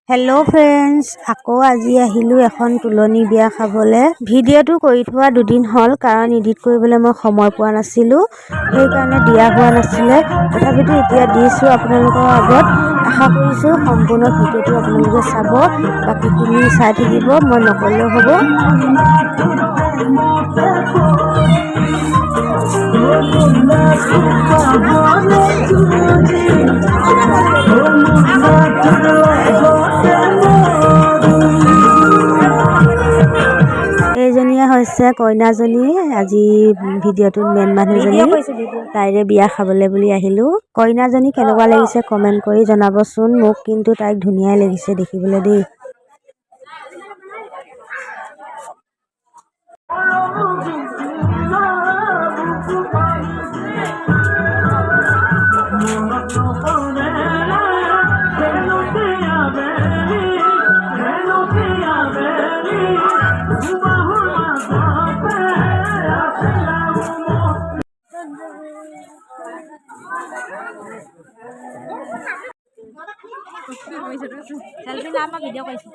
Hello' friends, আকৌ আজি আহিলোঁ এখন তুলনি বিয়া খাবলৈ। ভিডিঅ'টো কৰি থোৱা দুদিন হ'ল, কাৰণ এডিট কৰিবলৈ মই সময় পোৱা নাছিলোঁ, সেইকাৰণে দিয়া হোৱা নাছিলে। তথাপিতো এতিয়া দিছোঁ আপোনালোকৰ আগত। আশা কৰিছোঁ সম্পূৰ্ণ ভিডিঅ'টো আপোনালোকে চাব, বাকীখিনি চাই থাকিব, মই নক'লেও হ'ব। এইজনীয়ে হৈছে কইনাজনী, আজি ভিডিঅ'টোত মেইন মানুহজনী। তাইৰে বিয়া খাবলৈ বুলি আহিলোঁ। কইনাজনী কেনেকুৱা লাগিছে কমেণ্ট কৰি জনাবচোন মোক, কিন্তু তাইক ধুনীয়াই লাগিছে দেখিবলৈ দেই। सेल्फी ना, आप वीडियो कैसे